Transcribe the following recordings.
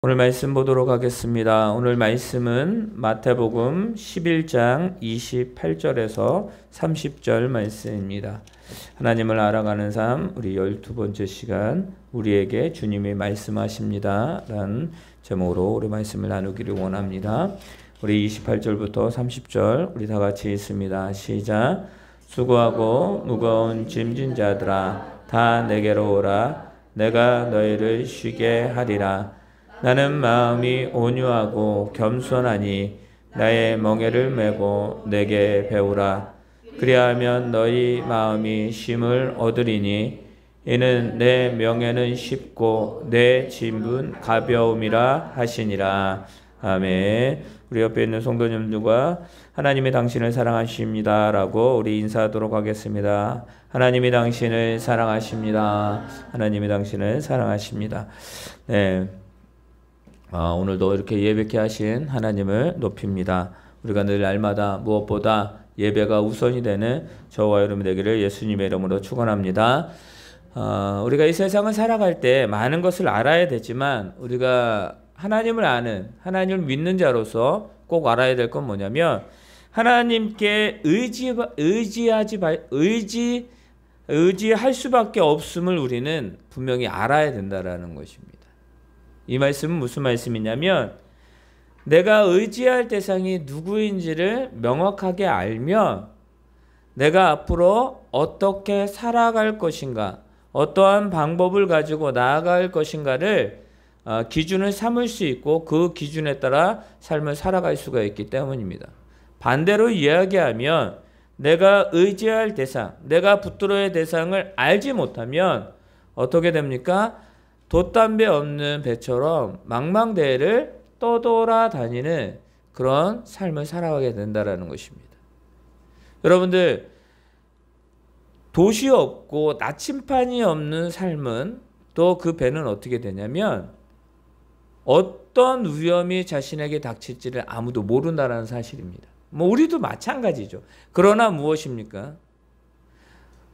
오늘 말씀 보도록 하겠습니다. 오늘 말씀은 마태복음 11장 28절에서 30절 말씀입니다. 하나님을 알아가는 삶, 우리 12번째 시간, 우리에게 주님이 말씀하십니다 라는 제목으로 우리 말씀을 나누기를 원합니다. 우리 28절부터 30절 우리 다 같이 읽습니다. 시작. 수고하고 무거운 짐진 자들아 다 내게로 오라. 내가 너희를 쉬게 하리라. 나는 마음이 온유하고 겸손하니 나의 멍에를 메고 내게 배우라. 그리하면 너희 마음이 쉼을 얻으리니 이는 내 명예는 쉽고 내 짐은 가벼움이라 하시니라. 아멘. 우리 옆에 있는 성도님들과 하나님이 당신을 사랑하십니다 라고 우리 인사하도록 하겠습니다. 하나님이 당신을 사랑하십니다. 하나님이 당신을 사랑하십니다. 네. 오늘도 이렇게 예배케 하신 하나님을 높입니다. 우리가 늘 날마다 무엇보다 예배가 우선이 되는 저와 여러분 되기를 예수님의 이름으로 축원합니다. 우리가 이 세상을 살아갈 때 많은 것을 알아야 되지만 우리가 하나님을 아는, 하나님을 믿는 자로서 꼭 알아야 될 건 뭐냐면 하나님께 의지할 수밖에 없음을 우리는 분명히 알아야 된다라는 것입니다. 이 말씀은 무슨 말씀이냐면 내가 의지할 대상이 누구인지를 명확하게 알면 내가 앞으로 어떻게 살아갈 것인가, 어떠한 방법을 가지고 나아갈 것인가를 기준을 삼을 수 있고 그 기준에 따라 삶을 살아갈 수가 있기 때문입니다. 반대로 이야기하면 내가 의지할 대상, 내가 붙들어야 할 대상을 알지 못하면 어떻게 됩니까? 돛담배 없는 배처럼 망망대해를 떠돌아다니는 그런 삶을 살아가게 된다는 것입니다. 여러분들, 돛이 없고 나침판이 없는 삶은 또 그 배는 어떻게 되냐면 어떤 위험이 자신에게 닥칠지를 아무도 모른다는 사실입니다. 우리도 마찬가지죠. 그러나 무엇입니까?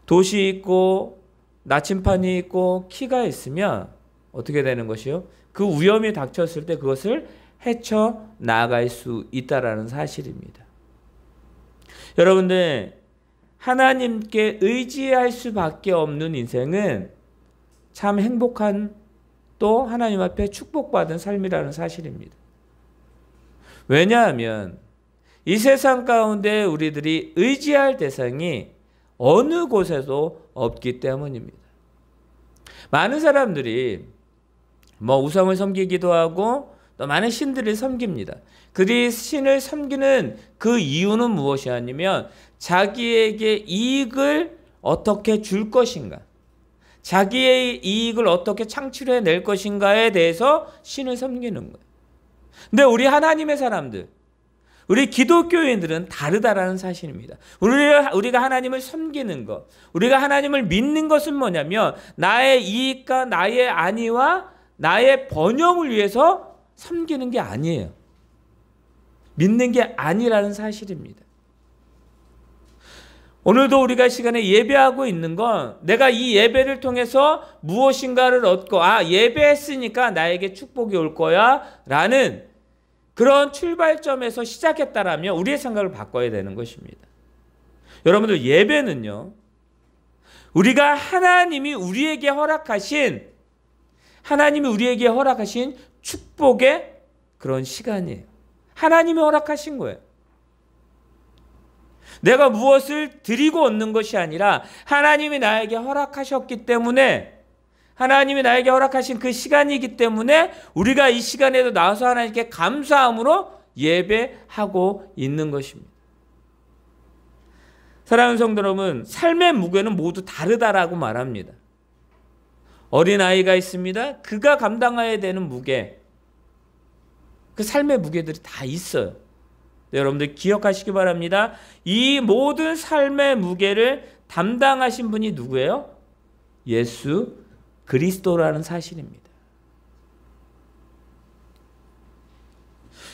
돛이 있고 나침판이 있고 키가 있으면 어떻게 되는 것이요? 그 위험이 닥쳤을 때 그것을 헤쳐 나아갈 수 있다라는 사실입니다. 여러분들, 하나님께 의지할 수밖에 없는 인생은 참 행복한 또 하나님 앞에 축복받은 삶이라는 사실입니다. 왜냐하면 이 세상 가운데 우리들이 의지할 대상이 어느 곳에도 없기 때문입니다. 많은 사람들이 우상을 섬기기도 하고 또 많은 신들을 섬깁니다. 그들이 신을 섬기는 그 이유는 무엇이 아니면 자기에게 이익을 어떻게 줄 것인가, 자기의 이익을 어떻게 창출해낼 것인가에 대해서 신을 섬기는 거예요. 근데 우리 하나님의 사람들, 우리 기독교인들은 다르다라는 사실입니다. 우리가 하나님을 섬기는 것, 우리가 하나님을 믿는 것은 뭐냐면 나의 이익과 나의 안위와 나의 번영을 위해서 섬기는 게 아니에요. 믿는 게 아니라는 사실입니다. 오늘도 우리가 시간에 예배하고 있는 건 내가 이 예배를 통해서 무엇인가를 얻고 예배했으니까 나에게 축복이 올 거야 라는 그런 출발점에서 시작했다라면 우리의 생각을 바꿔야 되는 것입니다. 여러분들, 예배는요, 우리가 하나님이 우리에게 허락하신 축복의 그런 시간이에요. 하나님이 허락하신 거예요. 내가 무엇을 드리고 얻는 것이 아니라 하나님이 나에게 허락하셨기 때문에, 하나님이 나에게 허락하신 그 시간이기 때문에 우리가 이 시간에도 나와서 하나님께 감사함으로 예배하고 있는 것입니다. 사랑하는 성도 여러분, 삶의 무게는 모두 다르다라고 말합니다. 어린아이가 있습니다. 그가 감당해야 되는 무게, 그 삶의 무게들이 다 있어요. 여러분들 기억하시기 바랍니다. 이 모든 삶의 무게를 담당하신 분이 누구예요? 예수 그리스도라는 사실입니다.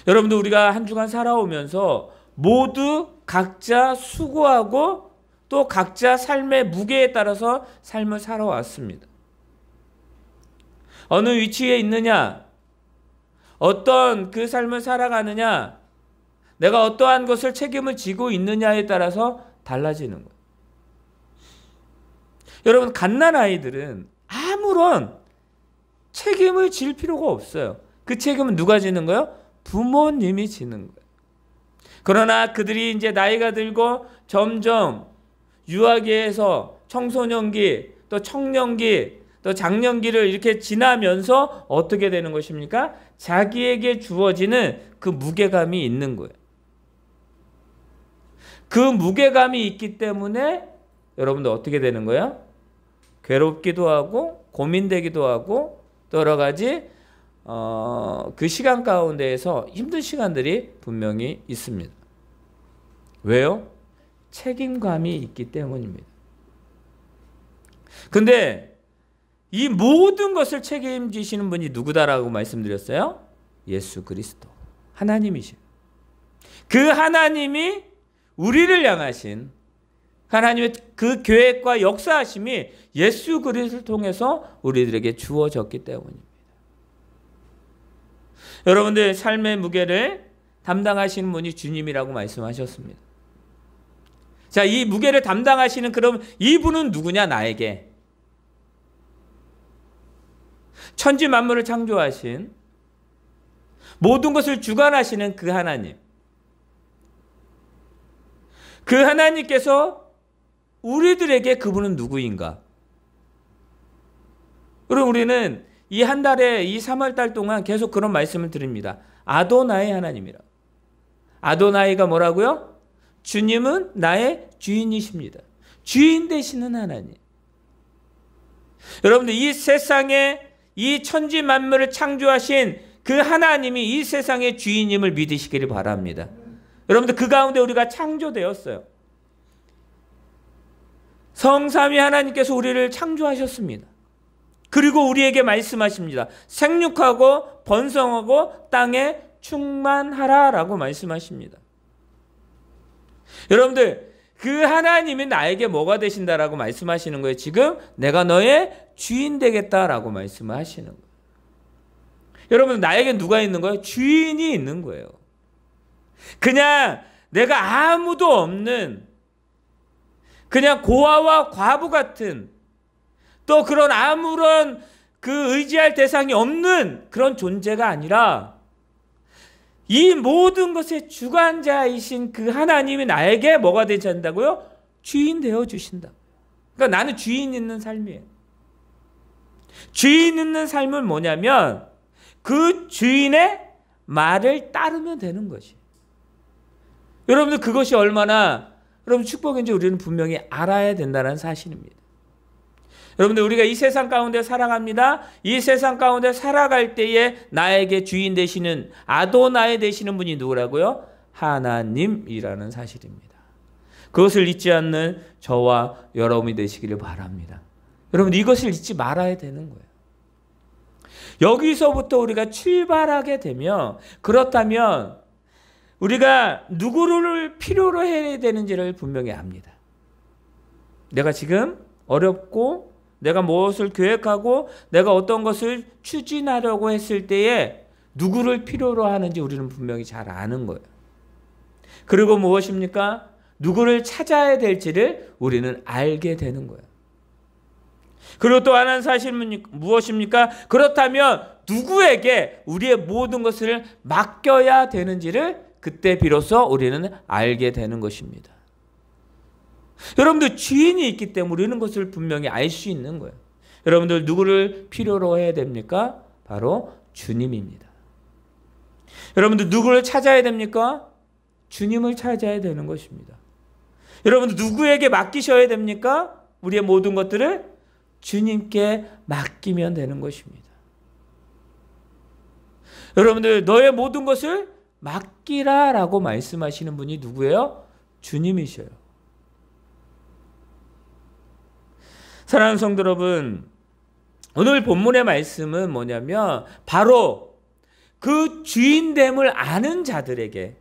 여러분들, 우리가 한 주간 살아오면서 모두 각자 수고하고 또 각자 삶의 무게에 따라서 삶을 살아왔습니다. 어느 위치에 있느냐, 어떤 그 삶을 살아가느냐, 내가 어떠한 것을 책임을 지고 있느냐에 따라서 달라지는 거예요. 여러분, 갓난아이들은 아무런 책임을 질 필요가 없어요. 그 책임은 누가 지는 거예요? 부모님이 지는 거예요. 그러나 그들이 이제 나이가 들고 점점 유아기에서 청소년기, 또 청년기, 또 장년기를 이렇게 지나면서 어떻게 되는 것입니까? 자기에게 주어지는 그 무게감이 있는 거예요. 그 무게감이 있기 때문에 여러분들 어떻게 되는 거예요? 괴롭기도 하고 고민되기도 하고 또 여러 가지 그 시간 가운데에서 힘든 시간들이 분명히 있습니다. 왜요? 책임감이 있기 때문입니다. 근데 이 모든 것을 책임지시는 분이 누구다라고 말씀드렸어요? 예수 그리스도, 하나님이시죠. 그 하나님이 우리를 향하신 하나님의 그 계획과 역사하심이 예수 그리스도를 통해서 우리들에게 주어졌기 때문입니다. 여러분들 삶의 무게를 담당하시는 분이 주님이라고 말씀하셨습니다. 자, 이 무게를 담당하시는 그럼 이분은 누구냐? 나에게 천지 만물을 창조하신 모든 것을 주관하시는 그 하나님, 그 하나님께서 우리들에게 그분은 누구인가? 그럼 우리는 이 한 달에 이 3월 달 동안 계속 그런 말씀을 드립니다. 아도나이 하나님이라. 아도나이가 뭐라고요? 주님은 나의 주인이십니다. 주인 되시는 하나님. 여러분들 이 세상에 이 천지 만물을 창조하신 그 하나님이 이 세상의 주인임을 믿으시기를 바랍니다. 여러분들 그 가운데 우리가 창조되었어요. 성삼위 하나님께서 우리를 창조하셨습니다. 그리고 우리에게 말씀하십니다. 생육하고 번성하고 땅에 충만하라라고 말씀하십니다. 여러분들 그 하나님이 나에게 뭐가 되신다라고 말씀하시는 거예요. 지금 내가 너의 주인 되겠다라고 말씀하시는 거예요. 여러분 나에게 누가 있는 거예요? 주인이 있는 거예요. 그냥 내가 아무도 없는 그냥 고아와 과부 같은 또 그런 아무런 그 의지할 대상이 없는 그런 존재가 아니라 이 모든 것의 주관자이신 그 하나님이 나에게 뭐가 되지 않는다고요? 주인 되어 주신다. 그러니까 나는 주인 있는 삶이에요. 주인 있는 삶은 뭐냐면 그 주인의 말을 따르면 되는 것이. 여러분들 그것이 얼마나 여러분 축복인지 우리는 분명히 알아야 된다는 사실입니다. 여러분들 우리가 이 세상 가운데 살아갑니다. 이 세상 가운데 살아갈 때에 나에게 주인 되시는 아도나이 되시는 분이 누구라고요? 하나님이라는 사실입니다. 그것을 잊지 않는 저와 여러분이 되시기를 바랍니다. 여러분 이것을 잊지 말아야 되는 거예요. 여기서부터 우리가 출발하게 되면 그렇다면 우리가 누구를 필요로 해야 되는지를 분명히 압니다. 내가 지금 어렵고 내가 무엇을 계획하고 내가 어떤 것을 추진하려고 했을 때에 누구를 필요로 하는지 우리는 분명히 잘 아는 거예요. 그리고 무엇입니까? 누구를 찾아야 될지를 우리는 알게 되는 거예요. 그리고 또 하나는 사실은 무엇입니까? 그렇다면 누구에게 우리의 모든 것을 맡겨야 되는지를 그때 비로소 우리는 알게 되는 것입니다. 여러분들 주인이 있기 때문에 우리는 것을 분명히 알 수 있는 거예요. 여러분들 누구를 필요로 해야 됩니까? 바로 주님입니다. 여러분들 누구를 찾아야 됩니까? 주님을 찾아야 되는 것입니다. 여러분들 누구에게 맡기셔야 됩니까? 우리의 모든 것들을 주님께 맡기면 되는 것입니다. 여러분들 너의 모든 것을 맡기라라고 말씀하시는 분이 누구예요? 주님이셔요. 사랑하는 성도 여러분, 오늘 본문의 말씀은 뭐냐면 바로 그 주인됨을 아는 자들에게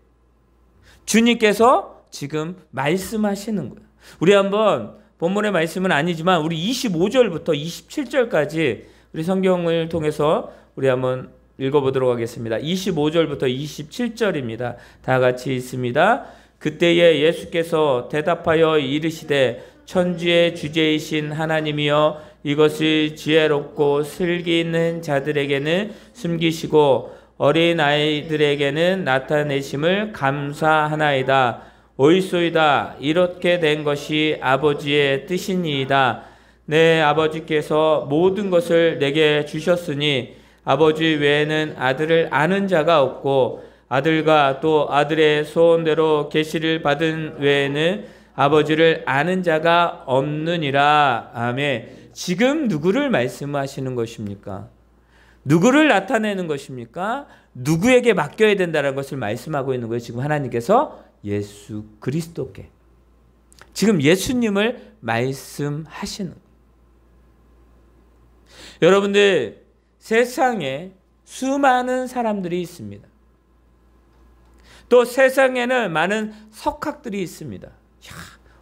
주님께서 지금 말씀하시는 거예요. 우리 한번 본문의 말씀은 아니지만 우리 25절부터 27절까지 우리 성경을 통해서 우리 한번 읽어보도록 하겠습니다. 25절부터 27절입니다. 다 같이 있습니다. 그때에 예수께서 대답하여 이르시되 천지의 주제이신 하나님이여 이것을 지혜롭고 슬기 있는 자들에게는 숨기시고 어린 아이들에게는 나타내심을 감사하나이다. 오이소이다. 이렇게 된 것이 아버지의 뜻이니이다. 내 아버지께서 모든 것을 내게 주셨으니 아버지 외에는 아들을 아는 자가 없고 아들과 또 아들의 소원대로 계시를 받은 외에는 아버지를 아는 자가 없느니라. 아멘. 지금 누구를 말씀하시는 것입니까? 누구를 나타내는 것입니까? 누구에게 맡겨야 된다는 것을 말씀하고 있는 거예요. 지금 하나님께서 예수 그리스도께. 지금 예수님을 말씀하시는 거예요. 여러분들, 세상에 수많은 사람들이 있습니다. 또 세상에는 많은 석학들이 있습니다. 야,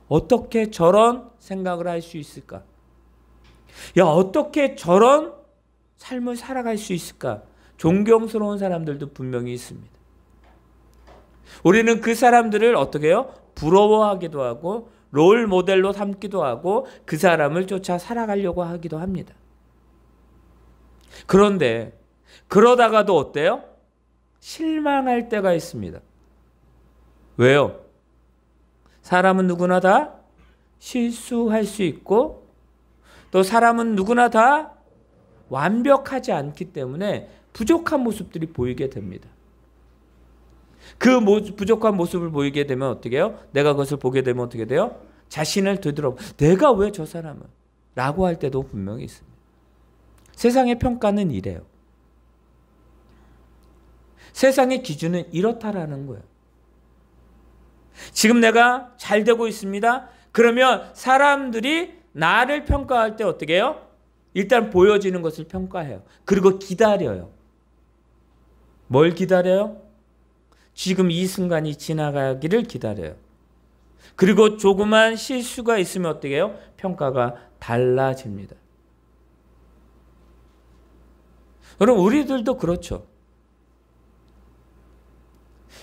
어떻게 저런 생각을 할 수 있을까? 야, 어떻게 저런 삶을 살아갈 수 있을까? 존경스러운 사람들도 분명히 있습니다. 우리는 그 사람들을 어떻게 해요? 부러워하기도 하고 롤 모델로 삼기도 하고 그 사람을 쫓아 살아가려고 하기도 합니다. 그런데 그러다가도 어때요? 실망할 때가 있습니다. 왜요? 사람은 누구나 다 실수할 수 있고 또 사람은 누구나 다 완벽하지 않기 때문에 부족한 모습들이 보이게 됩니다. 그 부족한 모습을 보이게 되면 어떻게 해요? 내가 그것을 보게 되면 어떻게 돼요? 자신을 되돌아보고 내가 왜 저 사람을? 라고 할 때도 분명히 있습니다. 세상의 평가는 이래요. 세상의 기준은 이렇다라는 거예요. 지금 내가 잘 되고 있습니다. 그러면 사람들이 나를 평가할 때 어떻게 해요? 일단 보여지는 것을 평가해요. 그리고 기다려요. 뭘 기다려요? 지금 이 순간이 지나가기를 기다려요. 그리고 조그만 실수가 있으면 어떻게 해요? 평가가 달라집니다. 여러분, 우리들도 그렇죠.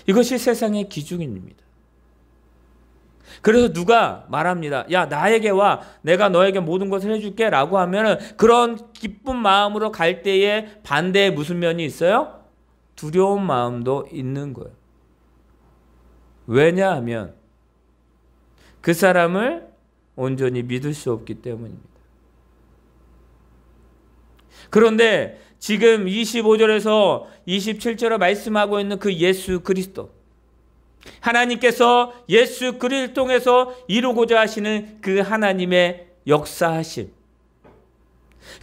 이것이 세상의 기준입니다. 그래서 누가 말합니다. 야, 나에게 와. 내가 너에게 모든 것을 해줄게. 라고 하면은 그런 기쁜 마음으로 갈 때에 반대에 무슨 면이 있어요? 두려운 마음도 있는 거예요. 왜냐하면 그 사람을 온전히 믿을 수 없기 때문입니다. 그런데 지금 25절에서 27절에 말씀하고 있는 그 예수 그리스도, 하나님께서 예수 그리스도를 통해서 이루고자 하시는 그 하나님의 역사하심,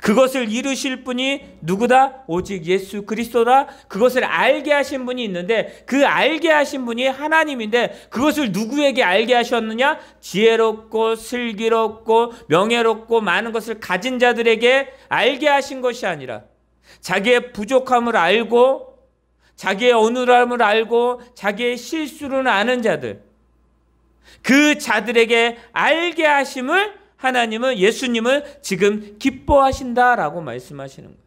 그것을 이루실 분이 누구다? 오직 예수 그리스도다. 그것을 알게 하신 분이 있는데 그 알게 하신 분이 하나님인데 그것을 누구에게 알게 하셨느냐? 지혜롭고 슬기롭고 명예롭고 많은 것을 가진 자들에게 알게 하신 것이 아니라 자기의 부족함을 알고 자기의 어눌함을 알고 자기의 실수를 아는 자들, 그 자들에게 알게 하심을 하나님은, 예수님은 지금 기뻐하신다라고 말씀하시는 거예요.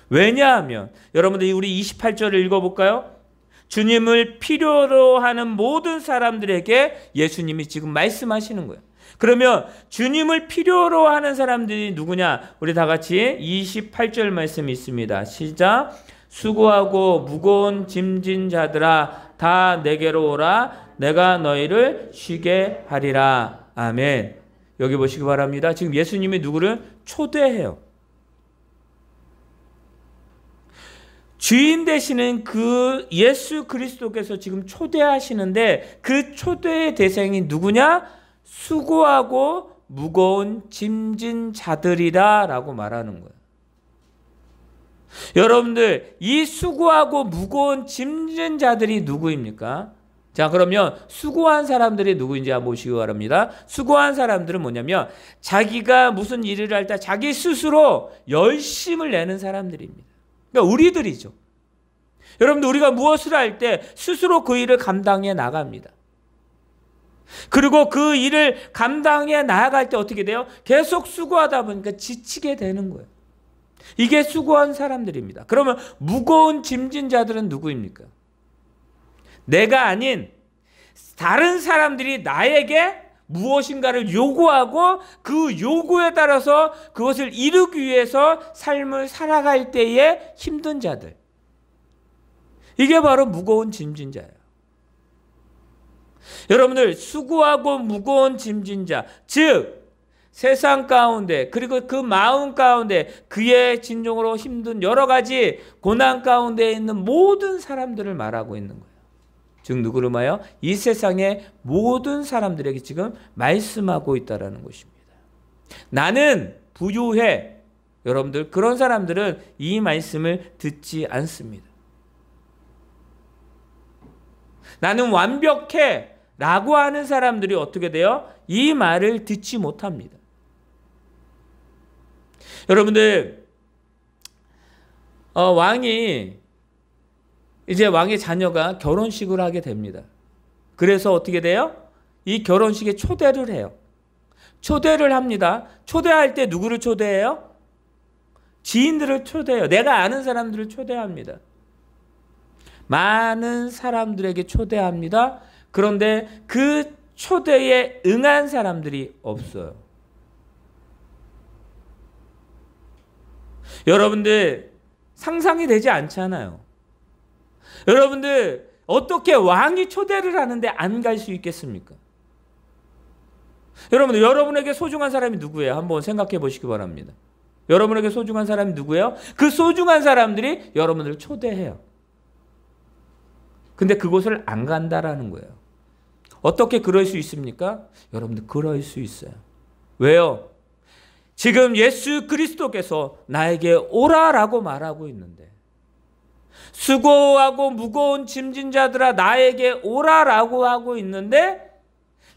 왜냐하면 여러분들 우리 28절을 읽어볼까요? 주님을 필요로 하는 모든 사람들에게 예수님이 지금 말씀하시는 거예요. 그러면 주님을 필요로 하는 사람들이 누구냐? 우리 다 같이 28절 말씀이 있습니다. 시작. 수고하고 무거운 짐진 자들아 다 내게로 오라. 내가 너희를 쉬게 하리라. 아멘. 여기 보시기 바랍니다. 지금 예수님이 누구를 초대해요. 주인 되시는 그 예수 그리스도께서 지금 초대하시는데 그 초대의 대상이 누구냐? 수고하고 무거운 짐진 자들이다 라고 말하는 거예요. 여러분들, 이 수고하고 무거운 짐진 자들이 누구입니까? 자, 그러면 수고한 사람들이 누구인지 한번 보시기 바랍니다. 수고한 사람들은 뭐냐면 자기가 무슨 일을 할 때 자기 스스로 열심을 내는 사람들입니다. 그러니까 우리들이죠. 여러분들, 우리가 무엇을 할 때 스스로 그 일을 감당해 나갑니다. 그리고 그 일을 감당해 나아갈 때 어떻게 돼요? 계속 수고하다 보니까 지치게 되는 거예요. 이게 수고한 사람들입니다. 그러면 무거운 짐진 자들은 누구입니까? 내가 아닌 다른 사람들이 나에게 무엇인가를 요구하고 그 요구에 따라서 그것을 이루기 위해서 삶을 살아갈 때의 힘든 자들. 이게 바로 무거운 짐진 자예요. 여러분들, 수고하고 무거운 짐진 자, 즉 세상 가운데 그리고 그 마음 가운데 그의 진정으로 힘든 여러 가지 고난 가운데 있는 모든 사람들을 말하고 있는 거예요. 즉 누구를 말해요? 이 세상의 모든 사람들에게 지금 말씀하고 있다라는 것입니다. 나는 부유해. 여러분들, 그런 사람들은 이 말씀을 듣지 않습니다. 나는 완벽해 라고 하는 사람들이 어떻게 돼요? 이 말을 듣지 못합니다. 여러분들, 왕의 자녀가 결혼식을 하게 됩니다. 그래서 어떻게 돼요? 이 결혼식에 초대를 해요. 초대를 합니다. 초대할 때 누구를 초대해요? 지인들을 초대해요. 내가 아는 사람들을 초대합니다. 많은 사람들에게 초대합니다. 그런데 그 초대에 응한 사람들이 없어요. 여러분들, 상상이 되지 않잖아요. 여러분들, 어떻게 왕이 초대를 하는데 안 갈 수 있겠습니까? 여러분들, 여러분에게 소중한 사람이 누구예요? 한번 생각해 보시기 바랍니다. 여러분에게 소중한 사람이 누구예요? 그 소중한 사람들이 여러분들을 초대해요. 근데 그곳을 안 간다라는 거예요. 어떻게 그럴 수 있습니까? 여러분들, 그럴 수 있어요. 왜요? 지금 예수 그리스도께서 나에게 오라라고 말하고 있는데, 수고하고 무거운 짐진 자들아 나에게 오라라고 하고 있는데,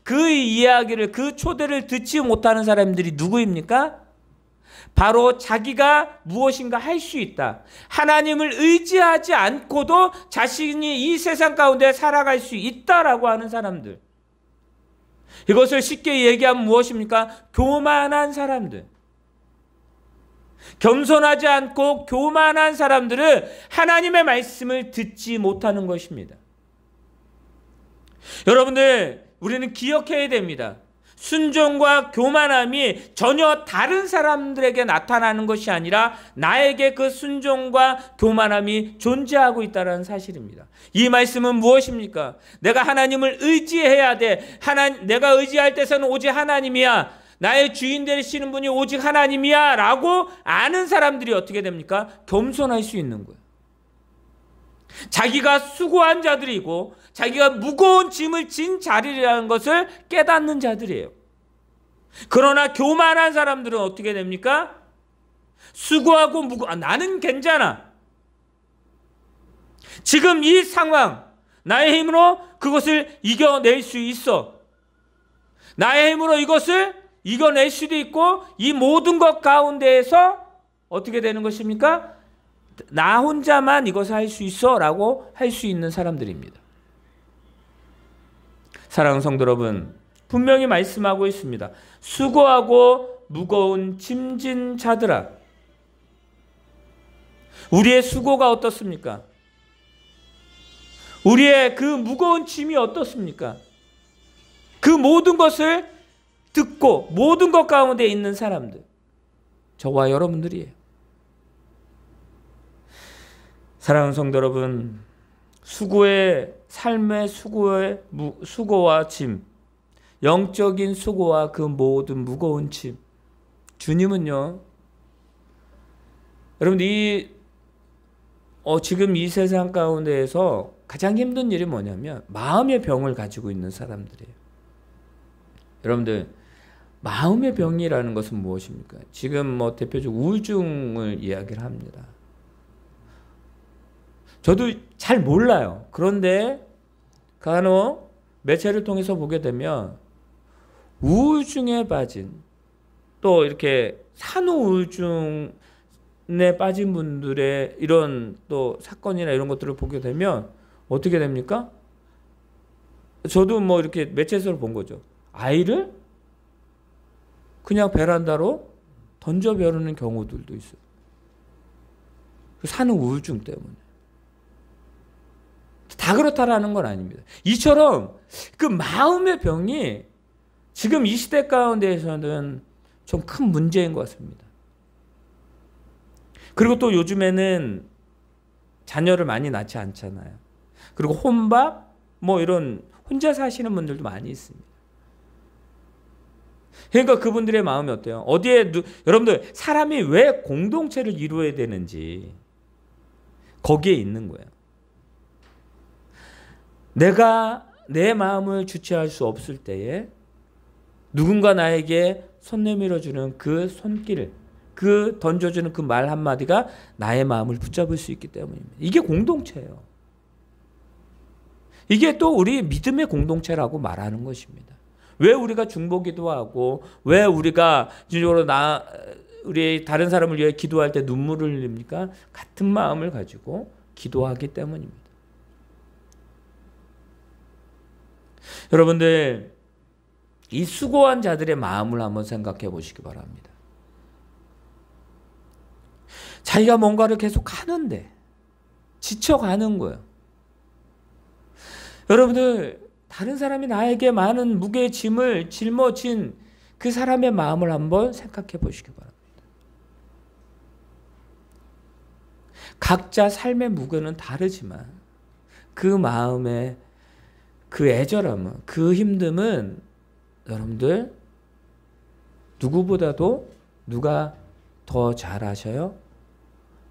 그 이야기를, 그 초대를 듣지 못하는 사람들이 누구입니까? 바로 자기가 무엇인가 할 수 있다. 하나님을 의지하지 않고도 자신이 이 세상 가운데 살아갈 수 있다라고 하는 사람들. 이것을 쉽게 얘기하면 무엇입니까? 교만한 사람들. 겸손하지 않고 교만한 사람들은 하나님의 말씀을 듣지 못하는 것입니다. 여러분들, 우리는 기억해야 됩니다. 순종과 교만함이 전혀 다른 사람들에게 나타나는 것이 아니라 나에게 그 순종과 교만함이 존재하고 있다는 사실입니다. 이 말씀은 무엇입니까? 내가 하나님을 의지해야 돼. 내가 의지할 때서는 오직 하나님이야. 나의 주인 되시는 분이 오직 하나님이야 라고 아는 사람들이 어떻게 됩니까? 겸손할 수 있는 거예요. 자기가 수고한 자들이고 자기가 무거운 짐을 진 자리라는 것을 깨닫는 자들이에요. 그러나 교만한 사람들은 어떻게 됩니까? 수고하고 나는 괜찮아. 지금 이 상황, 나의 힘으로 그것을 이겨낼 수 있어. 나의 힘으로 이것을 이겨낼 수도 있고, 이 모든 것 가운데에서 어떻게 되는 것입니까? 나 혼자만 이것을 할 수 있어 라고 할 수 있는 사람들입니다. 사랑하는 성도 여러분, 분명히 말씀하고 있습니다. 수고하고 무거운 짐진 자들아. 우리의 수고가 어떻습니까? 우리의 그 무거운 짐이 어떻습니까? 그 모든 것을 듣고 모든 것 가운데 있는 사람들, 저와 여러분들이에요. 사랑하는 성도 여러분, 수고의 삶의 수고와 짐, 영적인 수고와 그 모든 무거운 짐, 주님은요, 여러분 지금 이 세상 가운데에서 가장 힘든 일이 뭐냐면 마음의 병을 가지고 있는 사람들이에요. 여러분들, 마음의 병이라는 것은 무엇입니까? 지금 대표적으로 우울증을 이야기를 합니다. 저도 잘 몰라요. 그런데 간혹 매체를 통해서 보게 되면 우울증에 빠진, 또 이렇게 산후 우울증에 빠진 분들의 이런 또 사건이나 이런 것들을 보게 되면 어떻게 됩니까? 저도 이렇게 매체에서 본 거죠. 아이를 그냥 베란다로 던져 버리는 경우들도 있어요. 사는 우울증 때문에. 다 그렇다라는 건 아닙니다. 이처럼 그 마음의 병이 지금 이 시대 가운데에서는 좀 큰 문제인 것 같습니다. 그리고 또 요즘에는 자녀를 많이 낳지 않잖아요. 그리고 혼밥 뭐 이런 혼자 사시는 분들도 많이 있습니다. 그러니까 그분들의 마음이 어때요? 어디에 여러분들 사람이 왜 공동체를 이루어야 되는지 거기에 있는 거예요. 내가 내 마음을 주체할 수 없을 때에 누군가 나에게 손 내밀어주는 그 손길, 그 던져주는 그 말 한마디가 나의 마음을 붙잡을 수 있기 때문입니다. 이게 공동체예요. 이게 또 우리 믿음의 공동체라고 말하는 것입니다. 왜 우리가 중보기도 하고 왜 우리가 진정으로 우리 다른 사람을 위해 기도할 때 눈물을 흘립니까? 같은 마음을 가지고 기도하기 때문입니다. 여러분들 이 수고한 자들의 마음을 한번 생각해 보시기 바랍니다. 자기가 뭔가를 계속 하는데 지쳐가는 거예요. 여러분들 다른 사람이 나에게 많은 무게의 짐을 짊어진 그 사람의 마음을 한번 생각해 보시기 바랍니다. 각자 삶의 무게는 다르지만 그 마음의 그 애절함은, 그 힘듦은 여러분들 누구보다도 누가 더 잘 아셔요?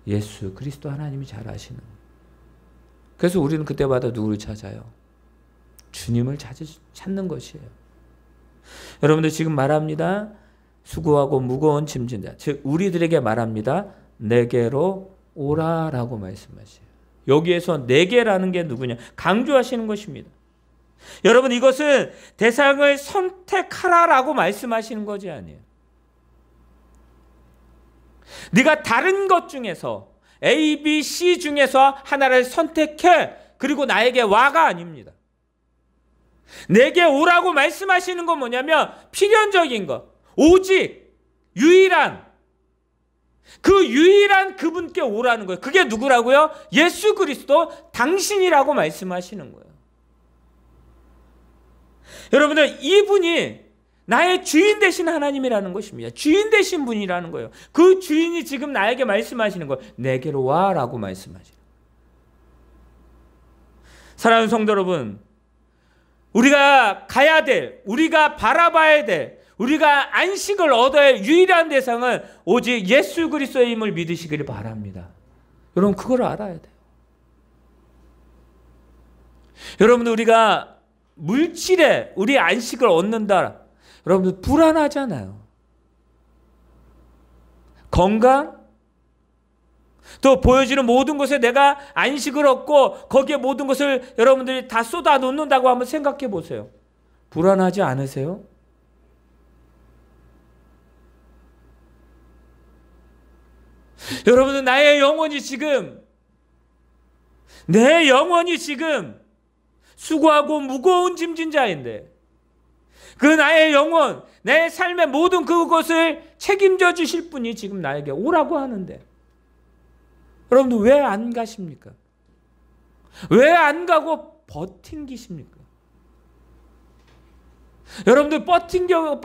예수 그리스도 하나님이 잘 아시는 거예요. 그래서 우리는 그때마다 누구를 찾아요? 주님을 찾는 것이에요. 여러분들 지금 말합니다. 수고하고 무거운 짐진 자, 즉 우리들에게 말합니다. 내게로 오라라고 말씀하셔요. 여기에서 내게라는 게 누구냐? 강조하시는 것입니다. 여러분 이것은 대상을 선택하라라고 말씀하시는 것이 아니에요. 네가 다른 것 중에서 A, B, C 중에서 하나를 선택해 그리고 나에게 와가 아닙니다. 내게 오라고 말씀하시는 건 뭐냐면 필연적인 것, 오직 유일한 그 유일한 그분께 오라는 거예요. 그게 누구라고요? 예수 그리스도 당신이라고 말씀하시는 거예요. 여러분들 이분이 나의 주인 되신 하나님이라는 것입니다. 주인 되신 분이라는 거예요. 그 주인이 지금 나에게 말씀하시는 거예요. 내게로 와라고 말씀하시는 거예요. 사랑하는 성도 여러분, 우리가 가야 될, 우리가 바라봐야 될, 우리가 안식을 얻어야 할 유일한 대상은 오직 예수 그리스도의 힘을 믿으시기를 바랍니다. 여러분 그걸 알아야 돼요. 여러분들 우리가 물질에 우리 안식을 얻는다. 여러분들 불안하잖아요. 건강, 또 보여지는 모든 것에 내가 안식을 얻고 거기에 모든 것을 여러분들이 다 쏟아 놓는다고 한번 생각해 보세요. 불안하지 않으세요? 여러분들 나의 영혼이 지금 내 영혼이 지금 수고하고 무거운 짐진 자인데 그 나의 영혼, 내 삶의 모든 그것을 책임져 주실 분이 지금 나에게 오라고 하는데 여러분들 왜 안 가십니까? 왜 안 가고 버팅기십니까? 여러분들 버팅겨서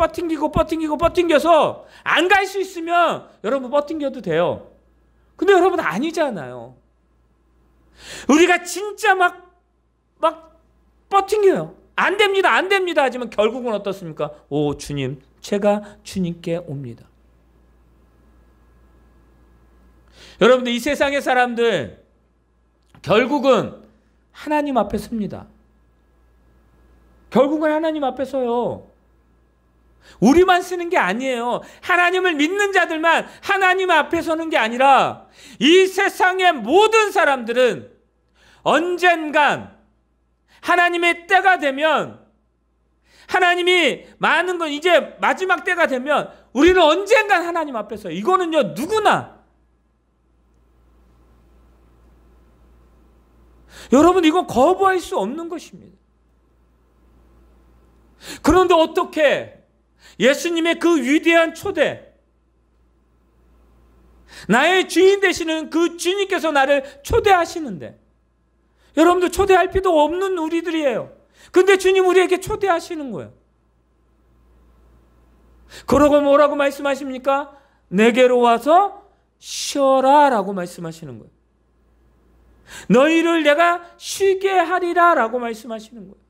안 갈 수 있으면 여러분 버팅겨도 돼요. 근데 여러분 아니잖아요. 우리가 진짜 막 버팅겨요. 안 됩니다. 하지만 결국은 어떻습니까? 오 주님, 제가 주님께 옵니다. 여러분들 이 세상의 사람들 결국은 하나님 앞에 섭니다. 결국은 하나님 앞에 서요. 우리만 쓰는 게 아니에요. 하나님을 믿는 자들만 하나님 앞에 서는 게 아니라 이 세상의 모든 사람들은 언젠간 하나님의 때가 되면 하나님이 많은 건 이제 마지막 때가 되면 우리는 언젠간 하나님 앞에 서요. 이거는요 누구나 여러분 이건 거부할 수 없는 것입니다. 그런데 어떻게 예수님의 그 위대한 초대 나의 주인 되시는 그 주님께서 나를 초대하시는데, 여러분들 초대할 필요 없는 우리들이에요. 근데 주님 우리에게 초대하시는 거예요. 그러고 뭐라고 말씀하십니까? 내게로 와서 쉬어라 라고 말씀하시는 거예요. 너희를 내가 쉬게 하리라 라고 말씀하시는 거예요.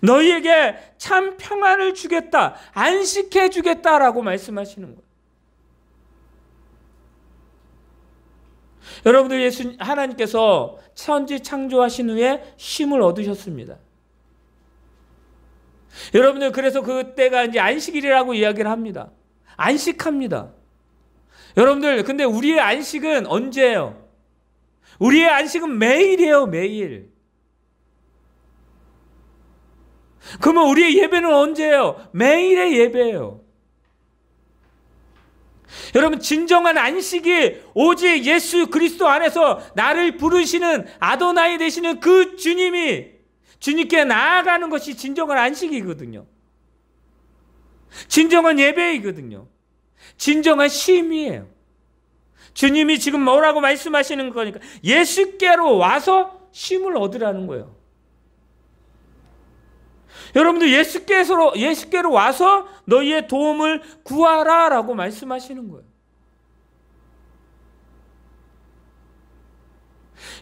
너희에게 참 평안을 주겠다, 안식해 주겠다라고 말씀하시는 거예요. 여러분들, 하나님께서 천지 창조하신 후에 쉼을 얻으셨습니다. 여러분들, 그래서 그때가 이제 안식일이라고 이야기를 합니다. 안식합니다. 여러분들, 근데 우리의 안식은 언제예요? 우리의 안식은 매일이에요, 매일. 그러면 우리의 예배는 언제예요? 매일의 예배예요. 여러분, 진정한 안식이 오직 예수 그리스도 안에서 나를 부르시는 아도나이 되시는 그 주님이, 주님께 나아가는 것이 진정한 안식이거든요. 진정한 예배이거든요. 진정한 쉼이에요. 주님이 지금 뭐라고 말씀하시는 거니까 예수께로 와서 쉼을 얻으라는 거예요. 여러분들, 예수께로 와서 너희의 도움을 구하라 라고 말씀하시는 거예요.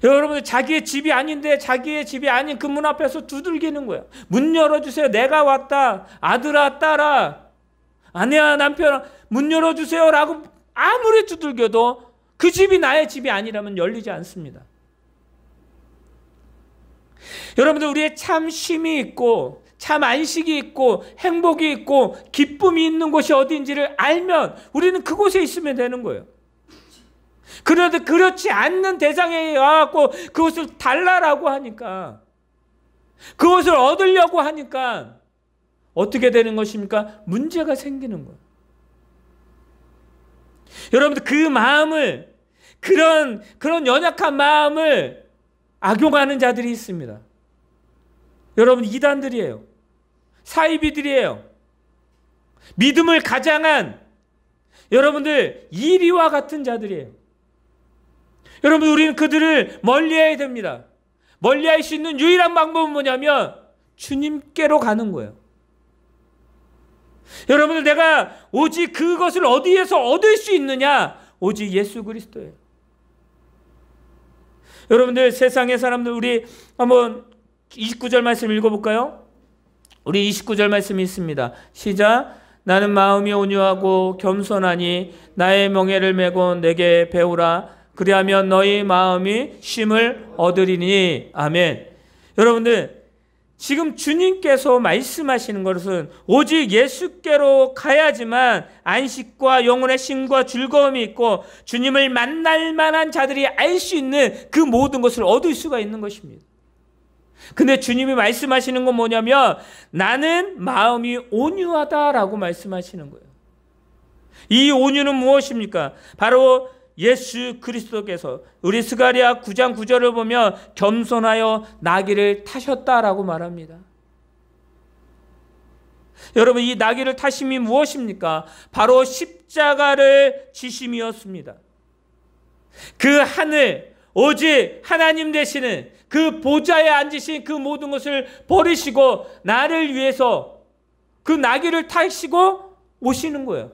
여러분들, 자기의 집이 아닌데 자기의 집이 아닌 그 문 앞에서 두들기는 거예요. 문 열어주세요. 내가 왔다. 아들아, 딸아, 아내야, 남편아, 문 열어주세요 라고 아무리 두들겨도 그 집이 나의 집이 아니라면 열리지 않습니다. 여러분들, 우리의 참 쉼이 있고 참 안식이 있고 행복이 있고 기쁨이 있는 곳이 어디인지를 알면 우리는 그곳에 있으면 되는 거예요. 그런데 그렇지 않는 대상에 와갖고 그것을 달라라고 하니까, 그것을 얻으려고 하니까 어떻게 되는 것입니까? 문제가 생기는 거예요. 여러분들, 그 마음을, 그런 연약한 마음을 악용하는 자들이 있습니다. 여러분, 이단들이에요. 사이비들이에요. 믿음을 가장한 여러분들 이리와 같은 자들이에요. 여러분, 우리는 그들을 멀리해야 됩니다. 멀리할 수 있는 유일한 방법은 뭐냐면 주님께로 가는 거예요. 여러분들, 내가 오직 그것을 어디에서 얻을 수 있느냐? 오직 예수 그리스도예요. 여러분들, 세상의 사람들, 우리 한번 29절 말씀 읽어볼까요? 우리 29절 말씀이 있습니다. 시작. 나는 마음이 온유하고 겸손하니 나의 명예를 메고 내게 배우라. 그리하면 너희 마음이 쉼을 얻으리니. 아멘. 여러분들, 지금 주님께서 말씀하시는 것은 오직 예수께로 가야지만 안식과 영혼의 쉼과 즐거움이 있고 주님을 만날 만한 자들이 알 수 있는 그 모든 것을 얻을 수가 있는 것입니다. 근데 주님이 말씀하시는 건 뭐냐면 나는 마음이 온유하다라고 말씀하시는 거예요. 이 온유는 무엇입니까? 바로 예수 그리스도께서 우리 스가랴 9장 9절을 보면 겸손하여 나귀를 타셨다라고 말합니다. 여러분, 이 나귀를 타심이 무엇입니까? 바로 십자가를 지심이었습니다. 그 하늘, 오직 하나님 되시는 그 보좌에 앉으신 그 모든 것을 버리시고 나를 위해서 그 나귀를 타시고 오시는 거예요.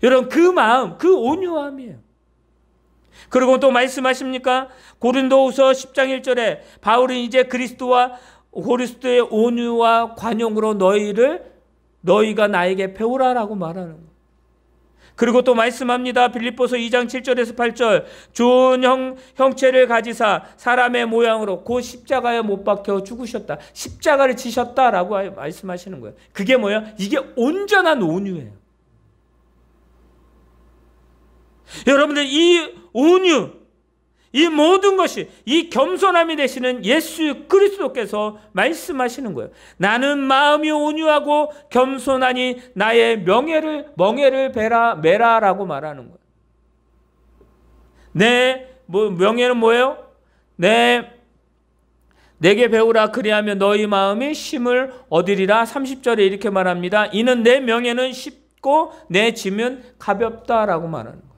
여러분, 그 마음, 그 온유함이에요. 그리고 또 말씀하십니까? 고린도후서 10장 1절에 바울은 이제 그리스도의 온유와 관용으로 너희가 나에게 배우라라고 말하는 거예요. 그리고 또 말씀합니다. 빌립보서 2장 7절에서 8절. 좋은 형체를 가지사 사람의 모양으로 그 십자가에 못 박혀 죽으셨다. 십자가를 지셨다라고 말씀하시는 거예요. 그게 뭐예요? 이게 온전한 온유예요. 여러분들, 이 온유, 이 모든 것이 이 겸손함이 되시는 예수 그리스도께서 말씀하시는 거예요. 나는 마음이 온유하고 겸손하니 나의 멍에를 메라라고 말하는 거예요. 명예는 뭐예요? 내게 배우라. 그리하면 너희 마음이 쉼을 얻으리라. 30절에 이렇게 말합니다. 이는 내 명예는 무겁고 내 짐은 가볍다라고 말하는 거예요.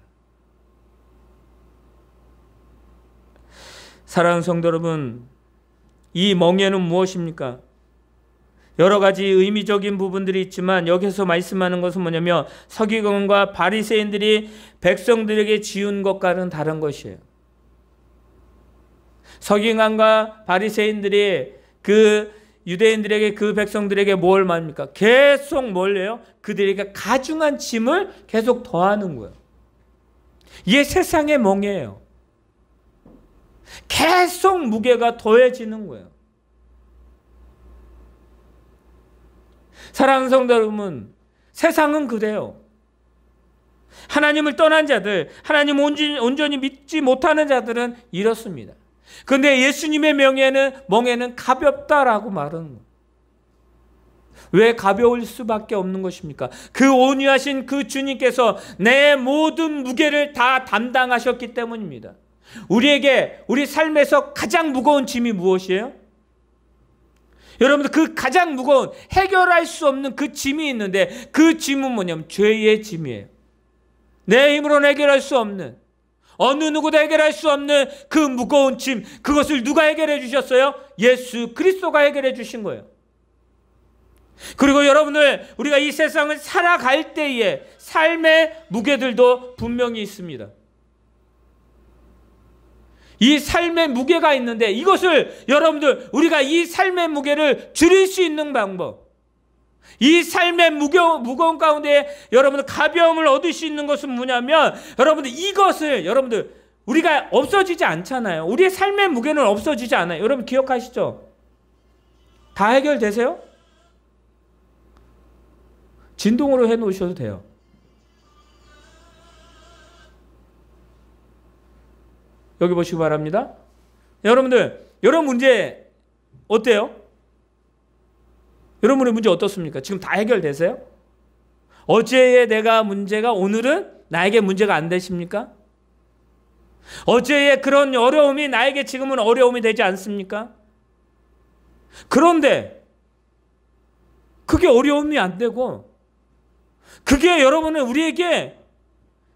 사랑하는 성도 여러분, 이 멍에는 무엇입니까? 여러 가지 의미적인 부분들이 있지만 여기서 말씀하는 것은 뭐냐면 서기관과 바리새인들이 백성들에게 지은 것과는 다른 것이에요. 서기관과 바리새인들이 그 유대인들에게, 그 백성들에게 뭘 말합니까? 계속 뭘 해요? 그들에게 가중한 짐을 계속 더하는 거예요. 이게 세상의 멍에예요. 계속 무게가 더해지는 거예요. 사랑하는 성도 여러분, 세상은 그래요. 하나님을 떠난 자들, 하나님 온전히 믿지 못하는 자들은 이렇습니다. 그런데 예수님의 멍에는 가볍다라고 말하는 거예요. 왜 가벼울 수밖에 없는 것입니까? 그 온유하신 그 주님께서 내 모든 무게를 다 담당하셨기 때문입니다. 우리에게, 우리 삶에서 가장 무거운 짐이 무엇이에요? 여러분들, 그 가장 무거운, 해결할 수 없는 그 짐이 있는데, 그 짐은 뭐냐면 죄의 짐이에요. 내 힘으로는 해결할 수 없는, 어느 누구도 해결할 수 없는 그 무거운 짐, 그것을 누가 해결해 주셨어요? 예수 그리스도가 해결해 주신 거예요. 그리고 여러분들, 우리가 이 세상을 살아갈 때에 삶의 무게들도 분명히 있습니다. 이 삶의 무게가 있는데, 이것을 여러분들, 우리가 이 삶의 무게를 줄일 수 있는 방법, 이 삶의 무거운 가운데 여러분들 가벼움을 얻을 수 있는 것은 뭐냐면, 여러분들 이것을, 여러분들 우리가 없어지지 않잖아요. 우리의 삶의 무게는 없어지지 않아요. 여러분 기억하시죠? 다 해결되세요? 진동으로 해놓으셔도 돼요. 여기 보시기 바랍니다. 여러분들, 여러분 문제 어때요? 여러분의 문제 어떻습니까? 지금 다 해결되세요? 어제의 내가 문제가 오늘은 나에게 문제가 안 되십니까? 어제의 그런 어려움이 나에게 지금은 어려움이 되지 않습니까? 그런데 그게 어려움이 안 되고, 그게 여러분은 우리에게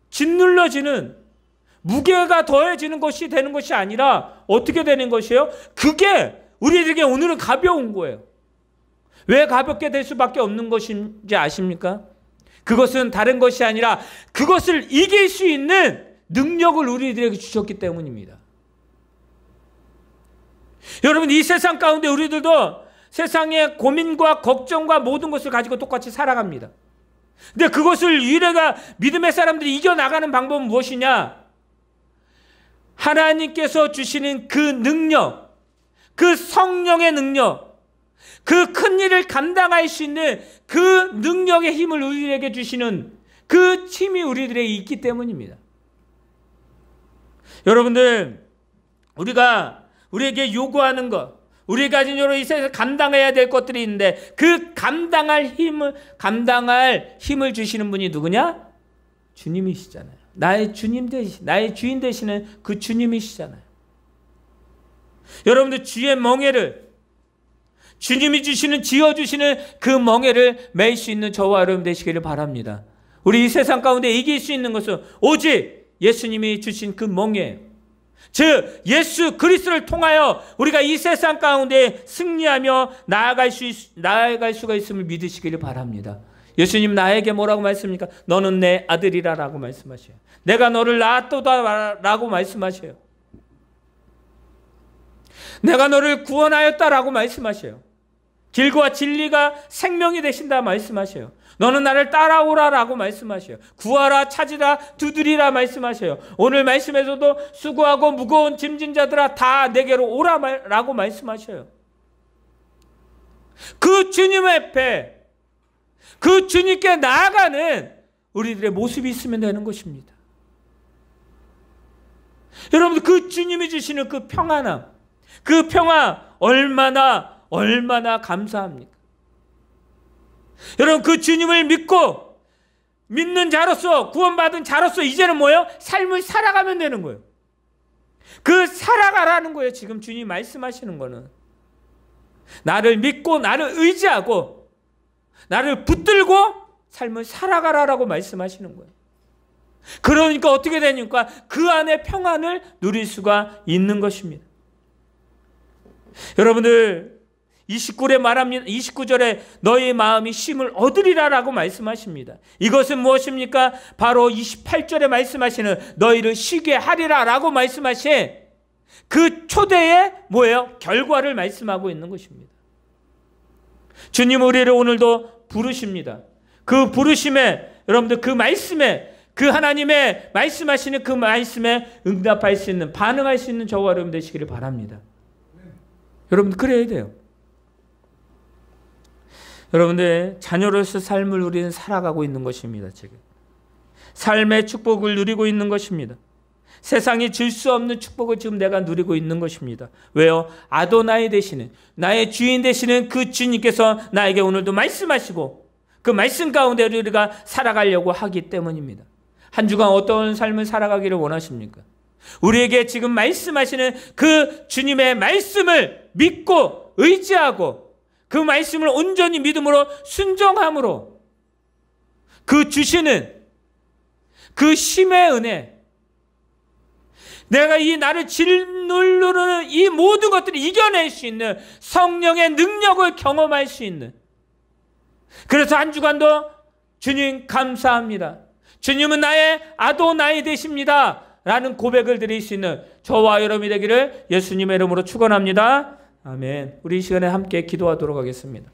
짓눌러지는, 무게가 더해지는 것이 되는 것이 아니라 어떻게 되는 것이에요? 그게 우리에게 오늘은 가벼운 거예요. 왜 가볍게 될 수밖에 없는 것인지 아십니까? 그것은 다른 것이 아니라 그것을 이길 수 있는 능력을 우리들에게 주셨기 때문입니다. 여러분, 이 세상 가운데 우리들도 세상의 고민과 걱정과 모든 것을 가지고 똑같이 살아갑니다. 근데 그것을 우리가 믿음의 사람들이 이겨나가는 방법은 무엇이냐? 하나님께서 주시는 그 능력, 그 성령의 능력, 그 큰 일을 감당할 수 있는 그 능력의 힘을 우리에게 주시는 그 힘이 우리들에게 있기 때문입니다. 여러분들, 우리에게 요구하는 것, 우리가 가진 여러 이 세상에서 감당해야 될 것들이 있는데, 그 감당할 힘을 주시는 분이 누구냐? 주님이시잖아요. 나의 주님 나의 주인 되시는 그 주님이시잖아요. 여러분들, 주의 멍에를, 주님이 지어주시는 그 멍에를 매일 수 있는 저와 여러분 되시기를 바랍니다. 우리 이 세상 가운데 이길 수 있는 것은 오직 예수님이 주신 그 멍에예요. 즉 예수 그리스도를 통하여 우리가 이 세상 가운데 승리하며 나아갈 수가 있음을 믿으시기를 바랍니다. 예수님 나에게 뭐라고 말씀합니까? 너는 내 아들이라 라고 말씀하셔요. 내가 너를 낳았도다 라고 말씀하셔요. 내가 너를 구원하였다 라고 말씀하셔요. 길과 진리가 생명이 되신다 말씀하셔요. 너는 나를 따라오라 라고 말씀하셔요. 구하라, 찾으라, 두드리라 말씀하셔요. 오늘 말씀에서도 수고하고 무거운 짐진 자들아 다 내게로 오라 라고 말씀하셔요. 그 주님 앞에, 그 주님께 나아가는 우리들의 모습이 있으면 되는 것입니다. 여러분, 그 주님이 주시는 그 평안함, 그 평화 얼마나 감사합니까? 여러분, 그 주님을 믿고 믿는 자로서, 구원받은 자로서 이제는 뭐예요? 삶을 살아가면 되는 거예요. 그 살아가라는 거예요. 지금 주님 말씀하시는 거는 나를 믿고 나를 의지하고 나를 붙들고 삶을 살아가라라고 말씀하시는 거예요. 그러니까 어떻게 되니까 그 안에 평안을 누릴 수가 있는 것입니다. 여러분들 29절에 말합니다. 29절에 너희 마음이 쉼을 얻으리라라고 말씀하십니다. 이것은 무엇입니까? 바로 28절에 말씀하시는 너희를 쉬게 하리라라고 말씀하신 그 초대의 뭐예요? 결과를 말씀하고 있는 것입니다. 주님 우리를 오늘도 부르십니다. 그 부르심에 여러분들 그 말씀에 그 하나님의 말씀하시는 그 말씀에 응답할 수 있는 반응할 수 있는 저와 여러분 되시기를 바랍니다. 여러분들 그래야 돼요. 여러분들 자녀로서 삶을 우리는 살아가고 있는 것입니다. 지금 삶의 축복을 누리고 있는 것입니다. 세상이 줄 수 없는 축복을 지금 내가 누리고 있는 것입니다. 왜요? 아도나이 되시는 나의 주인 되시는 그 주님께서 나에게 오늘도 말씀하시고 그 말씀 가운데 우리가 살아가려고 하기 때문입니다. 한 주간 어떤 삶을 살아가기를 원하십니까? 우리에게 지금 말씀하시는 그 주님의 말씀을 믿고 의지하고 그 말씀을 온전히 믿음으로 순종함으로 그 주시는 그 쉼의 은혜, 내가 이 나를 짓누르는 이 모든 것들을 이겨낼 수 있는 성령의 능력을 경험할 수 있는, 그래서 한 주간도 주님 감사합니다, 주님은 나의 아도나이 되십니다 라는 고백을 드릴 수 있는 저와 여러분이 되기를 예수님의 이름으로 축원합니다. 아멘. 우리 이 시간에 함께 기도하도록 하겠습니다.